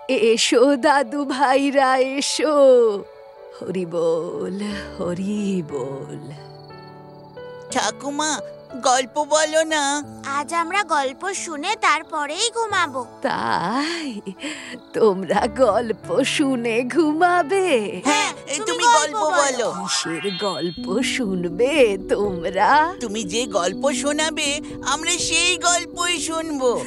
এসো দাদু ভাইরা, এসো। হরি বল, হরি বল। ঠাকুমা, গল্প বলো না। আজ আমরা গল্প শুনে তারপরেই ঘুমাবো। তাই তোমরা গল্প শুনে ঘুমাবে? হ্যাঁ, তুমি গল্প বলো। কিসের গল্প শুনবে তোমরা? তুমি যে গল্প শোনাবে আমরা সেই গল্পই শুনবো।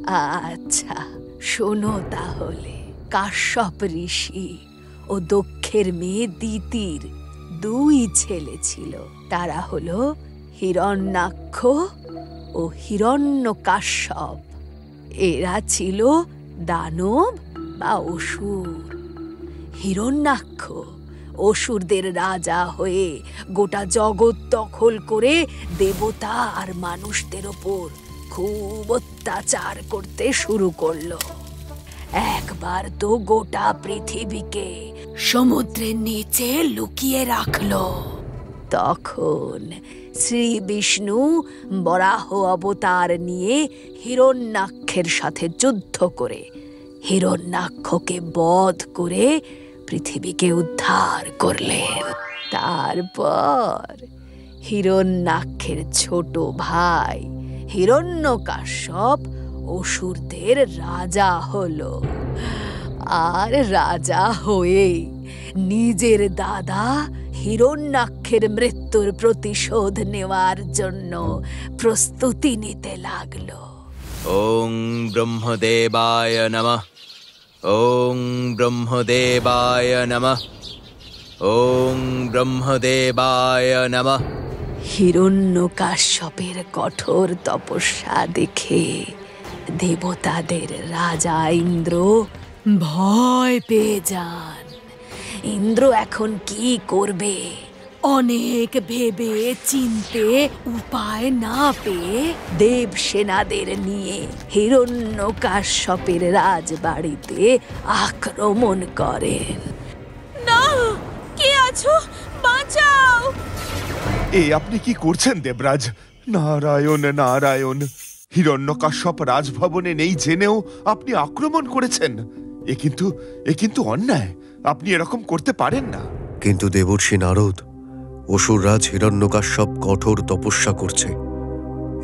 আচ্ছা, শোনো তাহলে। কাশ্যপ ঋষি ও দক্ষের মেয়ে দিতির দুই ছেলে ছিল। তারা হলো হিরণ্যাক্ষ ও হিরণ্যকাশ্যপ। এরা ছিল দানব বা অসুর। হিরণ্যাক্ষ অসুরদের রাজা হয়ে গোটা জগৎ দখল করে দেবতা আর মানুষদের ওপর খুব অত্যাচার করতে শুরু করলো। একবার তো গোটা পৃথিবীকে সমুদ্রের নিচে লুকিয়ে রাখলো। তখন শ্রী বিষ্ণু বরাহ অবতার নিয়ে হিরণ্যাক্ষের সাথে যুদ্ধ করে হিরণ্যাক্ষকে বধ করে পৃথিবীকে উদ্ধার করলেন। তারপর হিরণ্যাক্ষের ছোট ভাই হিরণ্যকাশ্যপ অসুরদের রাজা হলো। আর রাজা হয়ে নিজের দাদা হিরণ্যাক্ষের মৃত্যুর প্রতিশোধ নেওয়ার জন্য প্রস্তুতি নিতে লাগলো। ওং ব্রহ্মদেবায় নমঃ। ওং ব্রহ্মদেবায় নমঃ। ওং ব্রহ্মদেবায় নমঃ। হিরণ্যকাশ্যপের কঠোর তপস্যা দেখে দেবতাদের রাজা ইন্দ্র ভয় পেয়ে যান। ইন্দ্র এখন কি করবে অনেক ভেবে চিনতে উপায় না পেয়ে দেব সেনাদের নিয়ে হিরণ্যকাশ্যপের রাজবাড়িতে আক্রমণ করেন। না, কে আছো? বাঁচাও! আপনি কি করছেন দেবরাজ? নারায়ণ নারায়ণ। হিরণ্যকাশ্যপ রাজভবনে নেই জেনেও আপনি আক্রমণ করেছেন। এ কিন্তু অন্যায়। আপনি এরকম করতে পারেন না। কিন্তু দেবর্ষি নারদ, অসুররাজ হিরণ্যকাশ্যপ কঠোর তপস্যা করছে।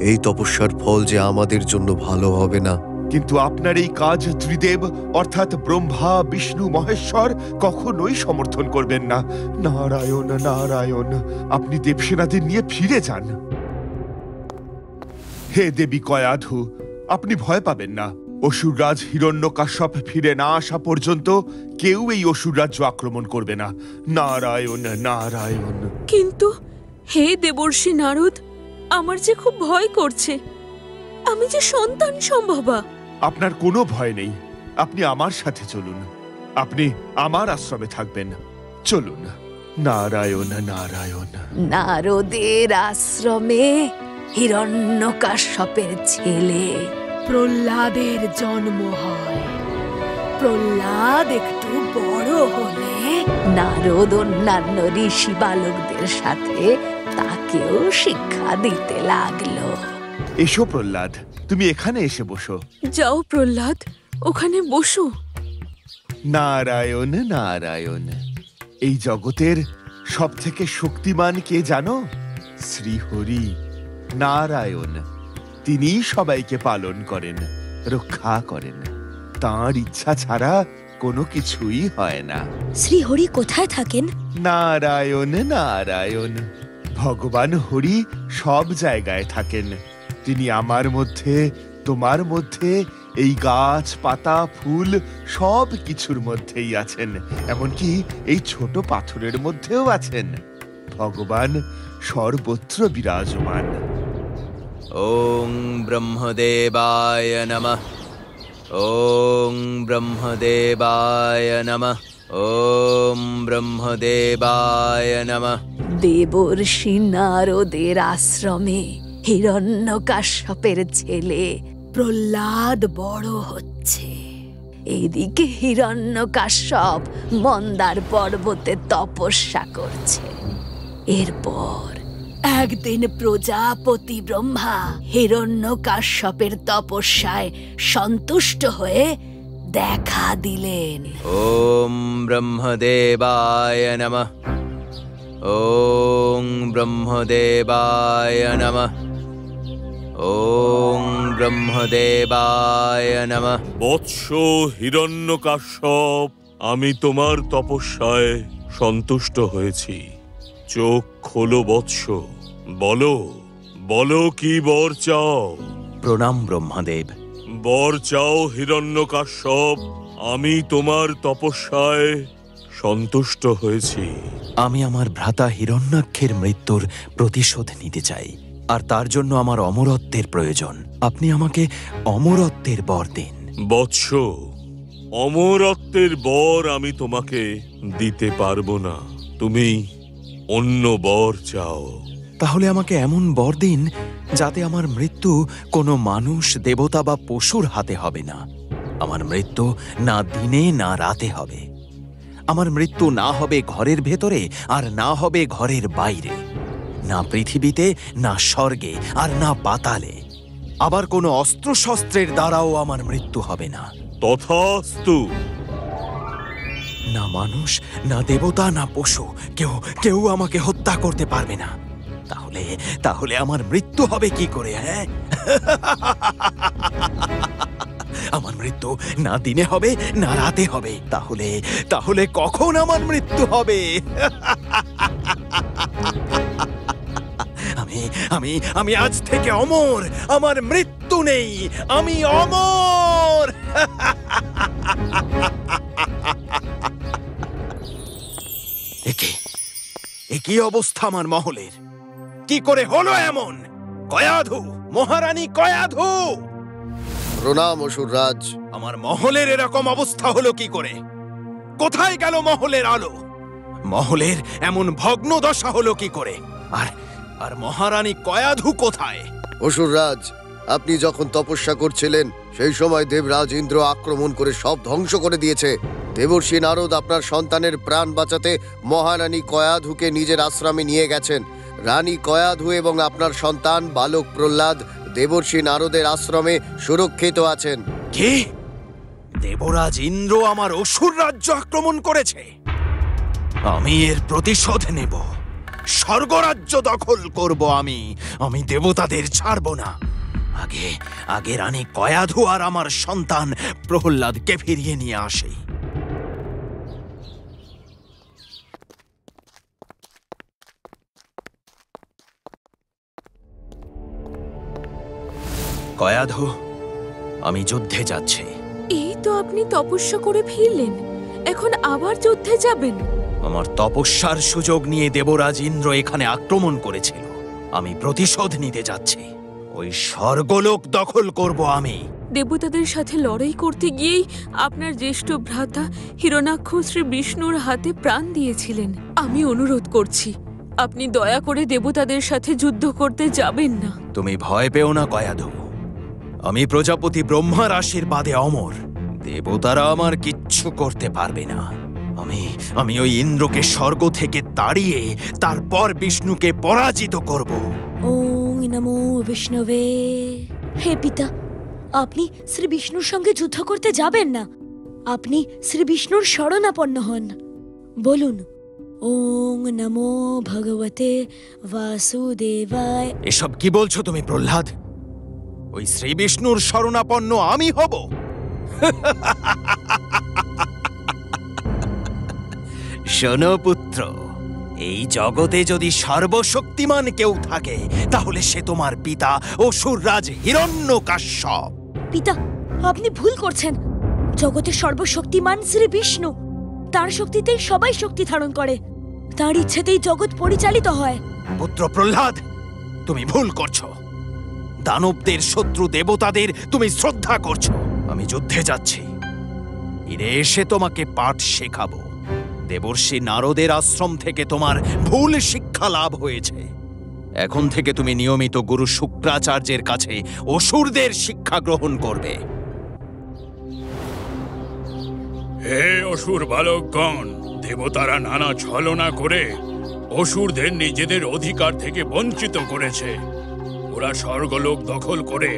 এই তপস্যার ফল যে আমাদের জন্য ভালো হবে না। কিন্তু আপনার এই কাজ ত্রিদেব অর্থাৎ ব্রহ্মা, বিষ্ণু, মহেশ্বর কখনোই সমর্থন করবেন না। নারায়ণ নারায়ণ। আপনি দেবসেনাদের নিয়ে ফিরে যান। হে দেবী কয়াধু, আপনি ভয় পাবেন না। অসুররাজ হিরণ্যকাশ্যপ ফিরে না আসা পর্যন্ত কেউ এই অসুররাজ্য আক্রমণ করবে না। নারায়ণ নারায়ণ। কিন্তু হে দেবর্ষি নারদ, আমার যে খুব ভয় করছে। আমি যে সন্তান সম্ভবা। আপনার কোনো ভয় নেই। আপনি আমার সাথে চলুন। আপনি আমার আশ্রমে থাকবেন। চলুন। নারায়ণ নারায়ণ। নারদের আশ্রমে হিরণ্যকাশ্যপের ছেলে প্রহ্লাদের জন্ম হয়। প্রহ্লাদ একটু বড় হলে নারদ অন্যান্য ঋষি বালকদের সাথে তাকেও শিক্ষা দিতে লাগলো। এসো প্রহ্লাদ, তুমি এখানে এসে বসো। যাও প্রহ্লাদ, ওখানে বসো। নারায়ণ নারায়ণ। এই জগতের সব থেকে শক্তিমান কে জানো? শ্রীহরি নারায়ণ। তিনি সবাইকে পালন করেন, রক্ষা করেন। তাঁর ইচ্ছা ছাড়া কোনো কিছুই হয় না। শ্রীহরি কোথায় থাকেন? নারায়ণ নারায়ণ। ভগবান হরি সব জায়গায় থাকেন। তিনি আমার মধ্যে, তোমার মধ্যে, এই গাছ পাতা ফুল সব কিছুর মধ্যেই আছেন। এমনকি এই ছোট পাথরের মধ্যেও আছেন। ভগবান সর্বত্র বিরাজমান। ওং ব্রহ্মদেবায় নমঃ। ওং ব্রহ্মদেবায় নমঃ। ওম ব্রহ্মদেবায় নমঃ। দেবর্ষি নারদের আশ্রমে হিরণ্যকাশ্যপের ছেলে প্রহ্লাদ বড় হচ্ছে। এদিকে হিরণ্যকাশ্যপ মন্দার পর্বতে তপস্যা করছে। এরপর একদিন প্রজাপতি ব্রহ্মা হিরণ্যকাশ্যপের তপস্যায় সন্তুষ্ট হয়ে দেখা দিলেন। ওম ব্রহ্মদেবায় নমঃ। ওম ব্রহ্মদেবায় নমঃ। ওম ব্রহ্মদেবায় নমঃ। বৎস হিরণ্যকাশ্যপ, আমি তোমার তপস্যায় সন্তুষ্ট হয়েছি। চোখ খোলো বৎস, বলো বলো কি বর চাও? প্রণাম ব্রহ্মদেব। বর চাও হিরণ্যকাশ্যপ, আমি তোমার তপস্যায় সন্তুষ্ট হয়েছি। আমি আমার ভ্রাতা হিরণ্যাক্ষের মৃত্যুর প্রতিশোধ নিতে চাই, আর তার জন্য আমার অমরত্বের প্রয়োজন। আপনি আমাকে অমরত্বের বর দিন। বৎস, অমরত্বের বর আমি তোমাকে দিতে পারবো না। তুমি অন্য বর চাও। তাহলে আমাকে এমন বর দিন যাতে আমার মৃত্যু কোনো মানুষ, দেবতা বা পশুর হাতে হবে না। আমার মৃত্যু না দিনে না রাতে হবে। আমার মৃত্যু না হবে ঘরের ভেতরে আর না হবে ঘরের বাইরে, না পৃথিবীতে, না স্বর্গে আর না পাতালে। আবার কোনো অস্ত্র শস্ত্রের দ্বারাও আমার মৃত্যু হবে না। তথাস্তু। না মানুষ, না দেবতা, না পশু, কেউ আমাকে হত্যা করতে পারবে না। তাহলে আমার মৃত্যু হবে কি করে? হ্যাঁ, আমার মৃত্যু না দিনে হবে না রাতে হবে। তাহলে কখন আমার মৃত্যু হবে? আমি আজ থেকে অমর। আমার মৃত্যু নেই, আমি অমর। কি অবস্থা আমার মহলের? কি করে হলো এমন? কয়াধু, মহারানী কয়াধু! প্রণাম অসুররাজ। আমার মহলের এরকম অবস্থা হলো কি করে? কোথায় গেল মহলের আলো? মহলের এমন ভগ্ন দশা হলো কি করে? আর মহারানী কয়াধু কোথায়? অসুররাজ, আপনি যখন তপস্যা করছিলেন সেই সময় দেবরাজ ইন্দ্র আক্রমণ করে সব ধ্বংস করে দিয়েছে। দেবর্ষি নারদ আপনার সন্তানের প্রাণ বাঁচাতে মহারানী কয়াধুকে নিজের আশ্রমে নিয়ে গেছেন। রানী কয়াধু এবং আপনার সন্তান বালক প্রহ্লাদ দেবর্ষি নারদের আশ্রমে সুরক্ষিত আছেন। কি? দেবরাজ ইন্দ্র আমার অসুর রাজ্য আক্রমণ করেছে? আমি এর প্রতিশোধ নেব। স্বর্গরাজ্য দখল করব আমি দেবতাদের ছাড়ব না। আগে রানী কয়াধু আর আমার সন্তান প্রহ্লাদকে ফিরিয়ে নিয়ে আসে। কয়াধু, আমি যুদ্ধে যাচ্ছি। এই তো আপনি তপস্যা করে ফিরলেন, এখন আবার যুদ্ধে যাবেন? আমার তপস্যার সুযোগ নিয়ে দেবরাজ ইন্দ্র এখানে আক্রমণ করেছিল। আমি প্রতিশোধ নিতে যাচ্ছি। ওই স্বর্গলোক দখল করব আমি। দেবতাদের সাথে লড়াই করতে গিয়েই আপনার জ্যেষ্ঠ ভ্রাতা হিরণ্যাক্ষ শ্রী বিষ্ণুর হাতে প্রাণ দিয়েছিলেন। আমি অনুরোধ করছি, আপনি দয়া করে দেবতাদের সাথে যুদ্ধ করতে যাবেন না। তুমি ভয় পেও না কয়াধু। আমি প্রজাপতি ব্রহ্মার আশীর্বাদে অমর। দেবতারা আমার কিচ্ছু করতে পারবে না। আমি ওই ইন্দ্রকে স্বর্গ থেকে তাড়িয়ে তারপর বিষ্ণুকে পরাজিত করব। ওং নমো বিষ্ণবে। হে পিতা, আপনি শ্রী বিষ্ণুর সঙ্গে যুদ্ধ করতে যাবেন না। আপনি শ্রী বিষ্ণুর শরণাপন্ন হন। বলুন, ওং নমো ভগবতে বাসুদেবায়। এসব কি বলছো তুমি প্রহ্লাদ? ওই শ্রী বিষ্ণুর শরণাপন্ন আমি হব? শোনো পুত্র, এই জগতে যদি সর্বশক্তিমান কেউ থাকে তাহলে সে তোমার পিতা অসুররাজ হিরণ্যকাশ্যপ। পিতা, আপনি ভুল করছেন। জগতের সর্বশক্তিমান শ্রী বিষ্ণু। তার শক্তিতেই সবাই শক্তি ধারণ করে, তার ইচ্ছেতেই জগৎ পরিচালিত হয়। পুত্র প্রহ্লাদ, তুমি ভুল করছো। দানবদের শত্রু দেবতাদের তুমি শ্রদ্ধা করছো। আমি যুদ্ধে যাচ্ছি, ফিরে এসে তোমাকে পাঠ শেখাবো। দেবর্ষি নারদের আশ্রম থেকে তোমার ভুল শিক্ষা লাভ হয়েছে। এখন থেকে তুমি নিয়মিত গুরু শুক্রাচার্যের কাছে অসুরদের শিক্ষা গ্রহণ করবে। হে অসুর বালকগণ, দেবতারা নানা ছলনা করে অসুরদের নিজেদের অধিকার থেকে বঞ্চিত করেছে। ওরা স্বর্গলোক দখল করে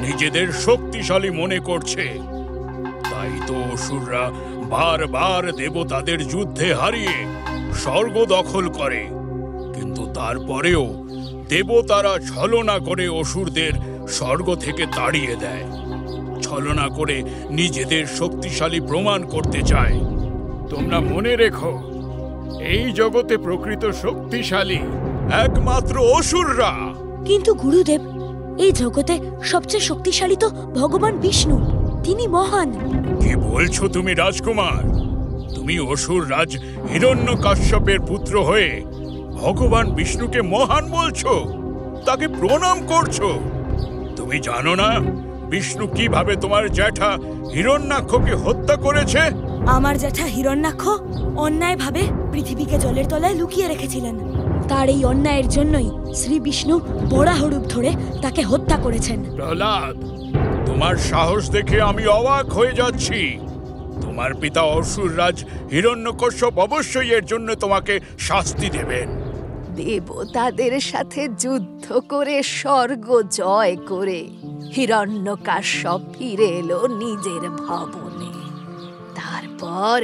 নিজেদের শক্তিশালী মনে করছে। তাই তো অসুররা বারবার দেবতাদের যুদ্ধে হারিয়ে স্বর্গ দখল করে। কিন্তু তারপরেও দেবতারা ছলনা করে অসুরদের স্বর্গ থেকে তাড়িয়ে দেয়। ছলনা করে নিজেদের শক্তিশালী প্রমাণ করতে চায়। তোমরা মনে রেখো, এই জগতে প্রকৃত শক্তিশালী একমাত্র অসুররা। কিন্তু গুরুদেব, এই জগতে সবচেয়ে শক্তিশালী তো ভগবান বিষ্ণু। তিনি মহান। কি বলছো তুমি রাজকুমার? তুমি অসুর রাজ হিরণ্যকাশ্যপের পুত্র হয়ে ভগবান বিষ্ণুকে মহান বলছো, তাকে প্রণাম করছো। তুমি জানো না বিষ্ণু কিভাবে তোমার জ্যাঠা হিরণ্যাক্ষকে হত্যা করেছে? আমার জ্যাঠা হিরণ্যাক্ষ অন্যায়ভাবে পৃথিবীকে জলের তলায় লুকিয়ে রেখেছিলেন। তার এই অন্যায়ের জন্যই শ্রী বিষ্ণু বরাহ রূপ ধরে তাকে হত্যা করেছেন। প্রহ্লাদ, তোমার সাহস দেখে আমি অবাক হয়ে যাচ্ছি। তোমার পিতা অসুররাজ হিরণ্যকশ্যপ অবশ্যই এর জন্য তোমাকে শাস্তি দেবেন। দেবতাদের সাথে যুদ্ধ করে স্বর্গ জয় করে হিরণ্যকাশ্যপ ফিরে এলো নিজের ভবনে। তারপর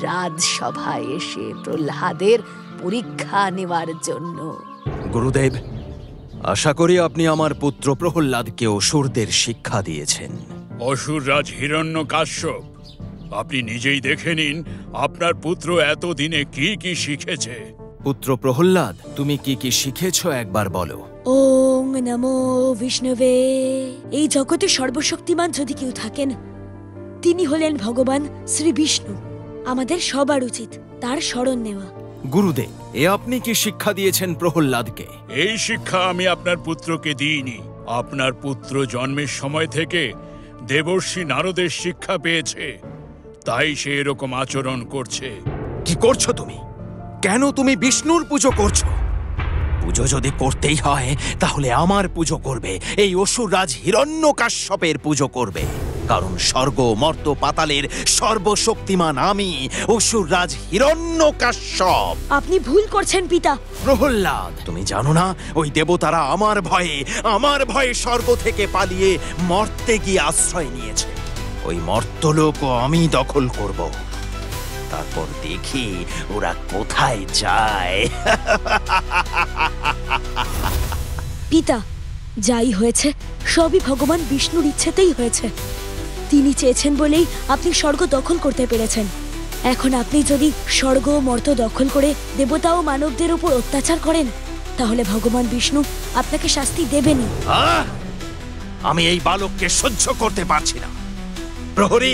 রাজসভায় এসে প্রহ্লাদের পরীক্ষা নেওয়ার জন্য। গুরুদেব, আশা করি আপনি আমার পুত্র প্রহ্লাদকে অসুরদের শিক্ষা দিয়েছেন। অসুররাজ হিরণ্যকাশ্যপ, আপনি নিজেই দেখে নিন আপনার পুত্র এতদিনে কি কি শিখেছে। পুত্র প্রহ্লাদ, তুমি কি কি শিখেছো একবার বলো। ওং নমো বিষ্ণুবে। এই জগতে সর্বশক্তিমান যদি কেউ থাকেন, তিনি হলেন ভগবান শ্রী বিষ্ণু। আমাদের সবার উচিত তার শরণ নেওয়া। গুরুদেব, এ আপনি কি শিক্ষা দিয়েছেন প্রহ্লাদকে? এই শিক্ষা আমি আপনার পুত্রকে দিইনি। আপনার পুত্র জন্মের সময় থেকে দেবর্ষি নারদের শিক্ষা পেয়েছে, তাই সে এরকম আচরণ করছে। কি করছো তুমি? কেন তুমি বিষ্ণুর পুজো করছো? পুজো যদি করতেই হয় তাহলে আমার পুজো করবে, এই অসুররাজ হিরণ্যকাশ্যপের পুজো করবে। কারণ স্বর্গ মর্ত পাতালের সর্বশক্তিমান আমি, অসুররাজ হিরণ্যকাশ্যপ। আপনি ভুল করছেন পিতা। প্রহ্লাদ, তুমি জানো না ওই দেবতারা আমার ভয়ে স্বর্গ থেকে পালিয়ে মর্তে গিয়ে আশ্রয় নিয়েছে। ওই মর্তলোকও আমি দখল করব। তারপর দেখি ওরা কোথায় যায়। পিতা, যাই হয়েছে সবই ভগবান বিষ্ণুর ইচ্ছেতেই হয়েছে। তিনি চেয়েছেন বলেই আপনি স্বর্গ দখল করতে পেরেছেন। এখন আপনি যদি স্বর্গ ও মর্ত দখল করে দেবতা ও মানবদের উপর অত্যাচার করেন, তাহলে ভগবান বিষ্ণু আপনাকে শাস্তি দেবেনই। আমি এই বালককে সহ্য করতে পারছি না। প্রহরী,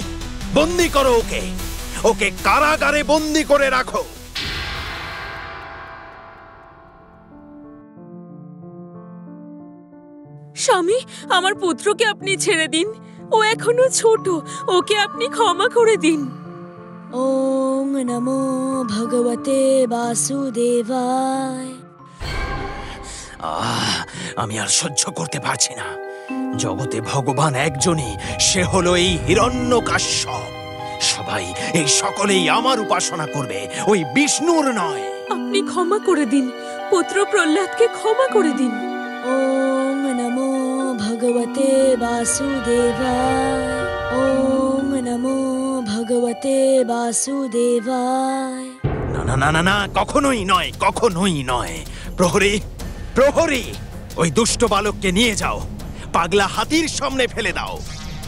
বন্দি করো ওকে। ওকে কারাগারে বন্দি করে রাখো। স্বামী, আমার পুত্রকে আপনি ছেড়ে দিন। ও এখনো ছোট, ওকে আপনি ক্ষমা করে দিন। ওং নমো ভগবতে বাসুদেবায়। আমি আর সহ্য করতে পারছি না। জগতে ভগবান একজনই, সে হলো এই হিরণ্যকাশ্যপ। সবাই, এই সকলেই আমার উপাসনা করবে, ওই বিষ্ণুর নয়। আপনি ক্ষমা করে দিন, পুত্র প্রহ্লাদকে ক্ষমা করে দিন। ওং নমো ভগবতে বাসুদেবায়। ওং নমো ভগবতে বাসুদেবায়। না না না না না, কখনোই নয়, কখনোই নয়। প্রহরী, প্রহরী, ওই দুষ্ট বালককে নিয়ে যাও, পাগলা হাতির সামনে ফেলে দাও।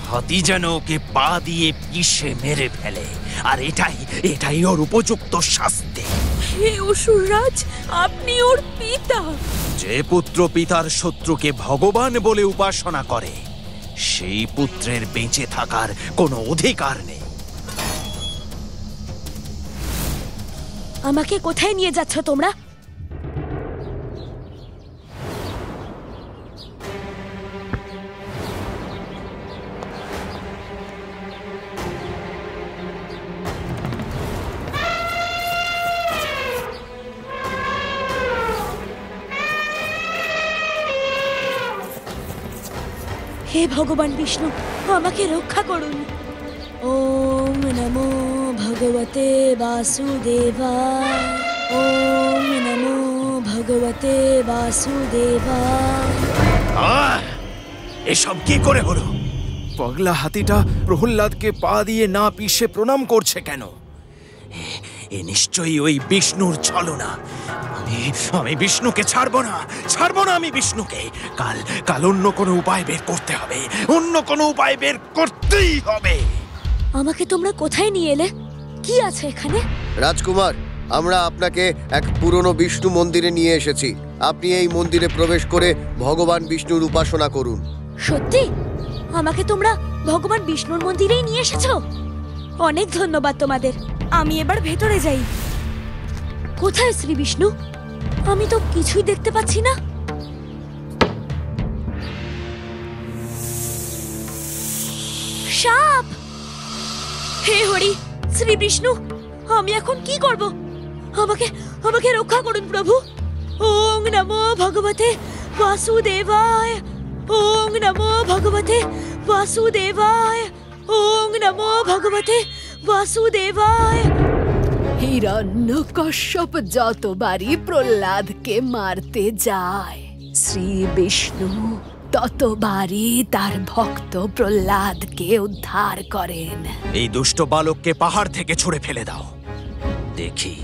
হাতি যেন ওকে পা দিয়ে পিষে মেরে ফেলে, আর এটাই ওর উপযুক্ত শাস্তি। হে অসুররাজ, আপনি ওর পিতা। যে পুত্র পিতার শত্রুকে ভগবান বলে উপাসনা করে, সেই পুত্রের বেঁচে থাকার কোনো অধিকার নেই। আমাকে কোথায় নিয়ে যাচ্ছ তোমরা? হে ভগবান বিষ্ণু, আমাকে রক্ষা করুন। ওং নমো ভগবতে বাসুদেবায়। ওং নমো ভগবতে বাসুদেবায়। এসব কি করে হলো? পাগলা হাতিটা প্রহ্লাদকে পা দিয়ে না পিষে প্রণাম করছে কেন? এ নিশ্চয়ই ওই বিষ্ণুর ছলনা। আমি বিষ্ণুকে ছাড়বো না আমি বিষ্ণুকে। কাল অন্য কোনো উপায় বের করতে হবে, অন্য কোনো উপায় বের করতেই হবে। আমাকে তোমরা কোথায় নিয়ে এলে? কি আছে এখানে? রাজকুমার, আমরা আপনাকে এক পুরনো বিষ্ণু মন্দিরে নিয়ে এসেছি। আপনি এই মন্দিরে প্রবেশ করে ভগবান বিষ্ণুর উপাসনা করুন। সত্যি? আমাকে তোমরা ভগবান বিষ্ণুর মন্দিরেই নিয়ে এসেছো? অনেক ধন্যবাদ তোমাদের। আমি এবার ভেতরে যাই। কোথায় শ্রী বিষ্ণু? আমি তো কিছুই দেখতে পাচ্ছি না। সাপ! হে হরি, শ্রী বিষ্ণু, আমি এখন কি করব? আমাকে রক্ষা করুন প্রভু। ওং নমো ভগবতে বাসুদেবায়। ওং নমো ভগবতে বাসুদেবায়। ওং নমো ভগবতে বাসুদেবায়। হিরণ্যকশ্যপ যতবারই প্রহ্লাদকে মারতে যায়, শ্রী বিষ্ণু ততবারই তার ভক্ত প্রহ্লাদকে উদ্ধার করেন। এই দুষ্ট বালককে পাহাড় থেকে ছুঁড়ে ফেলে দাও, দেখি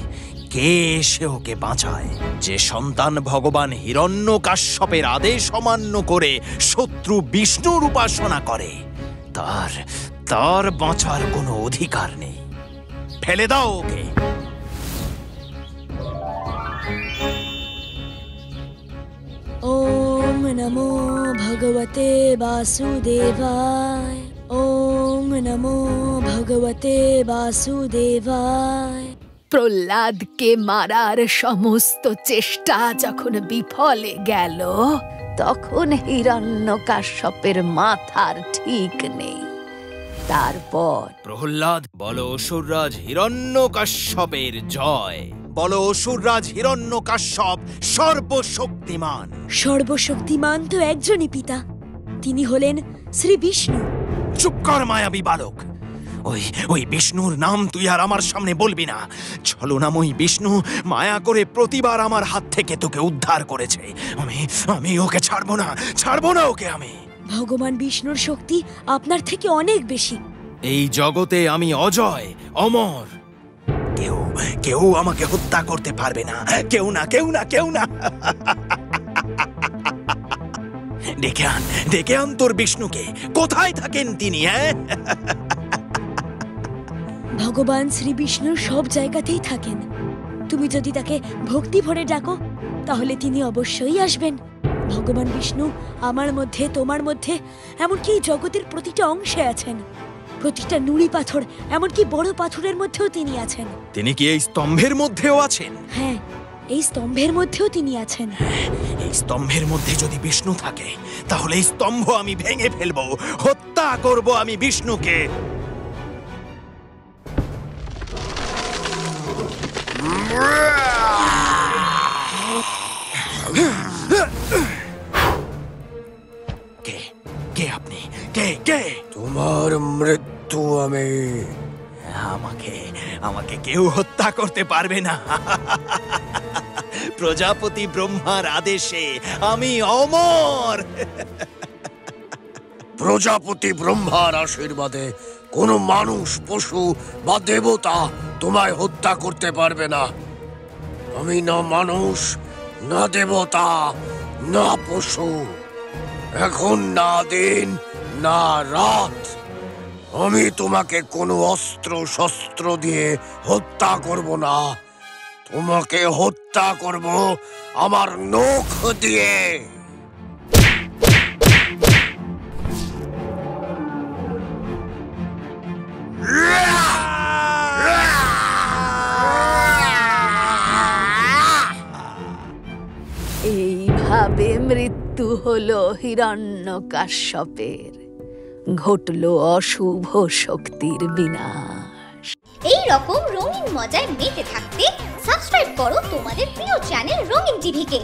কে এসে ওকে বাঁচায়। যে সন্তান ভগবান হিরণ্যকাশ্যপের আদেশ অমান্য করে শত্রু বিষ্ণুর উপাসনা করে, তার বাঁচার কোনো অধিকার নেই। ফেলে দাও ওকে। ওং নমো ভগবতে বাসুদেবায়। ওং নমো ভগবতে বাসুদেবায়। প্রহ্লাদকে মারার সমস্ত চেষ্টা যখন বিফলে গেল, তখন হিরণ্যকাশ্যপের মাথার ঠিক নেই। তারপর প্রহ্লাদ, বলো অসুররাজ হিরণ্যকাশ্যপের জয়। বলো অসুররাজ হিরণ্যকাশ্যপ সর্বশক্তিমান। সর্বশক্তিমান তো একজনই পিতা, তিনি হলেন শ্রী বিষ্ণু। চুপ কর মায়াবী বালক। ওই বিষ্ণুর নাম তুই আর আমার সামনে বলবি না। ছলনাময়ী বিষ্ণু মায়া করে প্রতিবার আমার হাত থেকে তোকে উদ্ধার করেছে। আমি ওকে ছাড়বো না ওকে আমি। ভগবান বিষ্ণুর শক্তি আপনার থেকে অনেক বেশি। এই জগতে আমি অজয়, অমর। কেউ আমাকে হত্যা করতে পারবে না। কেউ না। ডেকে আন তোর বিষ্ণুকে। কোথায় থাকেন তিনি? ভগবান শ্রী বিষ্ণুর সব জায়গাতেই থাকেন। তুমি যদি তাকে ভক্তি ভরে ডাকো, তাহলে তিনি অবশ্যই আসবেন। ভগবান বিষ্ণু আমার মধ্যে, তোমার মধ্যে, এমনকি জগতের প্রতিটা অংশে আছেন। প্রতিটা নুড়ি পাথর, এমনকি বড় পাথরের মধ্যেও তিনি আছেন। তিনি কি এই স্তম্ভের মধ্যেও আছেন? হ্যাঁ, এই স্তম্ভের মধ্যেও তিনি আছেন। এই স্তম্ভের মধ্যে যদি বিষ্ণু থাকে, তাহলে এই স্তম্ভ আমি ভেঙে ফেলবো, হত্যা করব আমি বিষ্ণুকে। কে আপনি? কে? তোমার মৃত্যু আমি। আমাকে কেউ হত্যা করতে পারবে না। প্রজাপতি ব্রহ্মার আদেশে আমি অমর। প্রজাপতি ব্রহ্মার আশীর্বাদে কোনো মানুষ, পশু বা দেবতা তোমায় হত্যা করতে পারবে না। আমি না মানুষ, না দেবতা, না পশু, এখন না দিন না রাত। আমি তোমাকে কোনো অস্ত্র শস্ত্র দিয়ে হত্যা করব না। তোমাকে হত্যা করব আমার নখ দিয়ে। এইভাবে মৃত্যু হলো হিরণ্যকাশ্যপের। ঘটল অশুভ শক্তির বিনাশ। এই রকম রঙিন মজায় মেতে থাকতে সাবস্ক্রাইব করো তোমাদের প্রিয় চ্যানেল রঙিন টিভিকে।